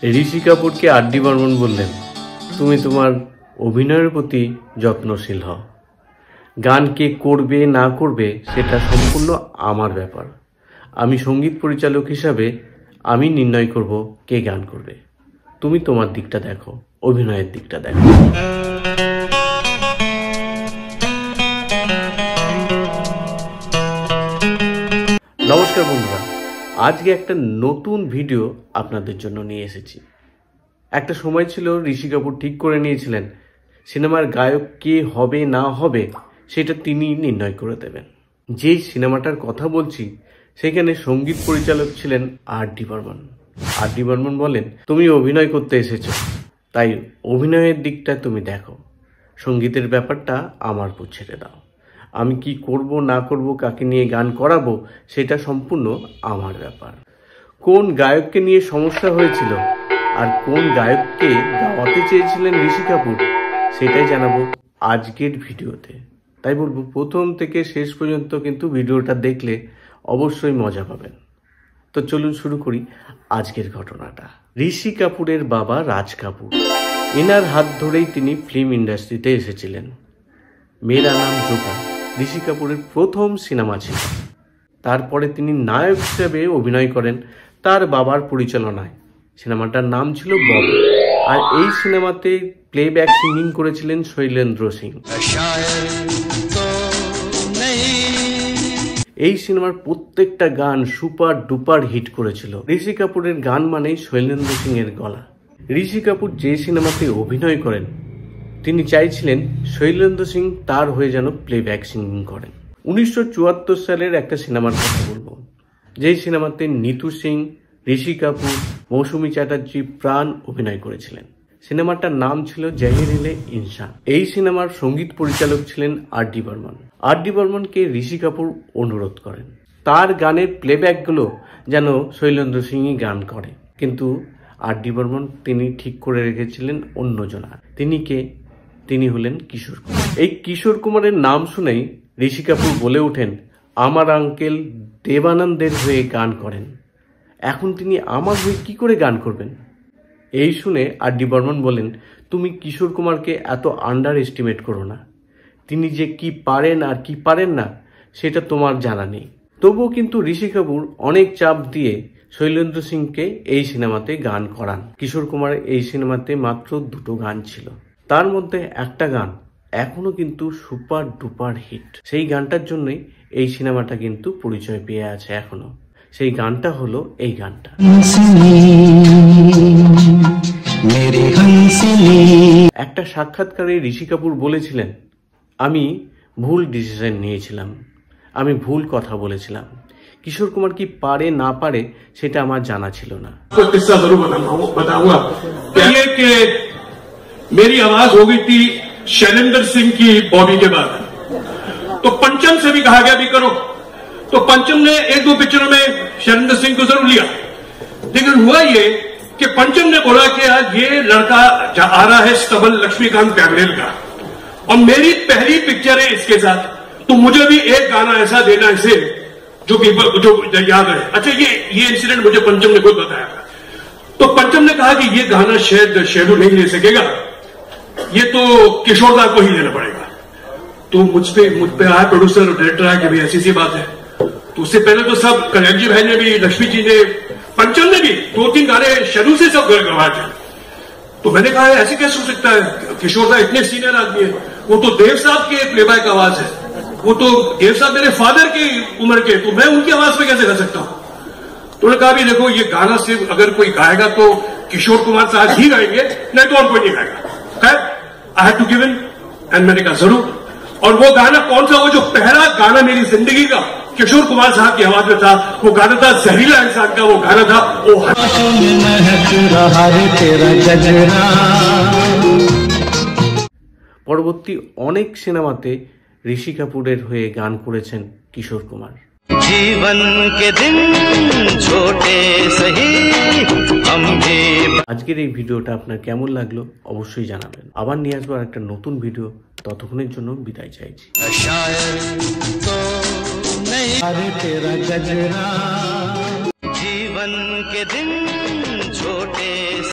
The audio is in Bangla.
ঋষি কাপুরকে আর.ডি. বর্মন বললেন, তুমি তোমার অভিনয়ের প্রতি যত্নশীল হও। গান কে করবে না করবে সেটা সম্পূর্ণ আমার ব্যাপার। আমি সঙ্গীত পরিচালক হিসাবে আমি নির্ণয় করব কে গান করবে। তুমি তোমার দিকটা দেখো, অভিনয়ের দিকটা দেখো। নমস্কার বন্ধুরা, আজকে একটা নতুন ভিডিও আপনাদের জন্য নিয়ে এসেছি। একটা সময় ছিল ঋষি কাপুর ঠিক করে নিয়েছিলেন সিনেমার গায়ক কে হবে না হবে সেটা তিনি নির্ণয় করে দেবেন। যেই সিনেমাটার কথা বলছি সেখানে সঙ্গীত পরিচালক ছিলেন আর.ডি. বর্মন। আর.ডি. বর্মন বলেন, তুমি অভিনয় করতে এসেছো, তাই অভিনয়ের দিকটা তুমি দেখো, সঙ্গীতের ব্যাপারটা আমার উপর ছেড়ে দাও। আমি কি করব না করব, কাকে নিয়ে গান করাবো সেটা সম্পূর্ণ আমার ব্যাপার। কোন গায়ককে নিয়ে সমস্যা হয়েছিল আর কোন গায়ককে গাওয়াতে চেয়েছিলেন ঋষি কাপুর সেটাই জানাবো আজকের ভিডিওতে। তাই বলবো প্রথম থেকে শেষ পর্যন্ত কিন্তু ভিডিওটা দেখলে অবশ্যই মজা পাবেন। তো চলুন শুরু করি আজকের ঘটনাটা। ঋষি কাপুরের বাবা রাজ কাপুর, এনার হাত ধরেই তিনি ফিল্ম ইন্ডাস্ট্রিতে এসেছিলেন। মেরা নাম জোকা ঋষি কাপুরের প্রথম সিনেমা ছিল। তারপরে তিনি নায়ক হিসেবে অভিনয় করেন তার বাবার পরিচালনায়। সিনেমাটার নাম ছিল ববি, আর এই সিনেমাতে প্লেব্যাক সিঙ্গিং করেছিলেন শৈলেন্দ্র সিং। এই সিনেমার প্রত্যেকটা গান সুপার ডুপার হিট করেছিল। ঋষি কাপুরের গান মানেই শৈলেন্দ্র সিং এর গলা। ঋষি কাপুর যে সিনেমাতে অভিনয় করেন তিনি চাইছিলেন শৈলেন্দ্র সিং তার হয়ে যেন প্লেব্যাক সিঙ্গিং করেন। 1974 সালের একটা সিনেমার কথা বলবো, যেই সিনেমাতে নিতু সিং, ঋষি কাপুর, মৌসুমী চ্যাটার্জি প্রাণ অভিনয় করেছিলেন। সিনেমাটার নাম ছিল জাহির-ই ইনসান। এই সিনেমার সঙ্গীত পরিচালক ছিলেন আর.ডি. বর্মন। আর.ডি. বর্মনকে ঋষি কাপুর অনুরোধ করেন তার গানের প্লেব্যাকগুলো যেন শৈলেন্দ্র সিংই গান করে, কিন্তু আর.ডি. বর্মন তিনি ঠিক করে রেখেছিলেন অন্যজনা। তিনি হলেন কিশোর কুমার। এই কিশোর কুমারের নাম শুনেই ঋষি কাপুর বলে ওঠেন, আমার আঙ্কেল দেবানন্দের হয়ে গান করেন, এখন তিনি আমার হয়ে কি করে গান করবেন? এই শুনে আর.ডি. বর্মন বলেন, তুমি কিশোর কুমারকে এত আন্ডার এস্টিমেট করো না, তিনি যে কি পারেন আর কি পারেন না সেটা তোমার জানা নেই। তবুও কিন্তু ঋষি কাপুর অনেক চাপ দিয়ে শৈলেন্দ্র সিংকে এই সিনেমাতে গান করান। কিশোর কুমারের এই সিনেমাতে মাত্র 2টো গান ছিল, তার মধ্যে একটা গান এখনো কিন্তু সুপার ডুপার হিট। সেই গানটার জন্যই এই সিনেমাটা কিন্তু পরিচয় পেয়ে আছে এখনো। সেই গানটা হলো এই গানটা। একটা সাক্ষাৎকারে ঋষি কাপুর বলেছিলেন, আমি ভুল ডিসিশন নিয়েছিলাম, আমি ভুল কথা বলেছিলাম। কিশোর কুমার কি পারে না পারে সেটা আমার জানা ছিল না। मेरी आवाज हो गई थी शैलेंद्र सिंह की बॉबी के बाद, तो पंचम से भी कहा गया भी करो, तो पंचम ने 1-2 पिक्चरों में शैलेंद्र सिंह को जरूर लिया। लेकिन हुआ ये कि पंचम ने बोला कि आज ये लड़का आ रहा है स्तबल लक्ष्मीकांत बेगरेल का, और मेरी पहली पिक्चर है इसके साथ, तो मुझे भी एक गाना ऐसा देना इसे जो याद रहे। अच्छा, ये इंसिडेंट मुझे पंचम ने खुद बताया था। तो पंचम ने कहा कि ये गाना शायद शेडू नहीं ले सकेगा, ये तो किशोरदा को ही लेना पड़ेगा। तो मुझ पे आया प्रोड्यूसर और डायरेक्टर आया कि भाई ऐसी सी बात है। तो उससे पहले तो सब कल्याण भाई ने भी, लक्ष्मी जी ने, पंचम ने भी 2-3 गाने शेडू से सब गवाए थे। तो मैंने कहा ऐसे कैसे हो सकता है, किशोरदा इतने सीनियर आदमी है, वो तो देव साहब के प्लेबैक आवाज है, वो तो देव साहब मेरे फादर की उम्र के, तो मैं उनकी आवाज पे कैसे कर सकता हूं? तो उन्होंने कहा भी देखो, ये गाना सिर्फ अगर कोई गाएगा तो किशोर कुमार साहब ही गाएंगे, नहीं तो और कोई नहीं गाएगा। खैर, I had to give in, and मैंने कहा जरूर। और वो गाना कौन सा, वो जो पहला गाना मेरी जिंदगी का किशोर कुमार साहब की आवाज में था, वो गाना था जहरीला इंसान का, वो गाना था ओ পরবর্তী অনেক সিনেমাতে ঋষি কাপুরের হয়ে গান করেছেন কিশোর কুমার। জীবন কে দিন ছোটে সহি हम भी। আজকের এই ভিডিওটা আপনার কেমন লাগলো অবশ্যই জানাবেন। আবার নিয়ে আসবো একটা নতুন ভিডিও, ততক্ষণের জন্য বিদায় চাইছি। জীবন কে দিন ছোটে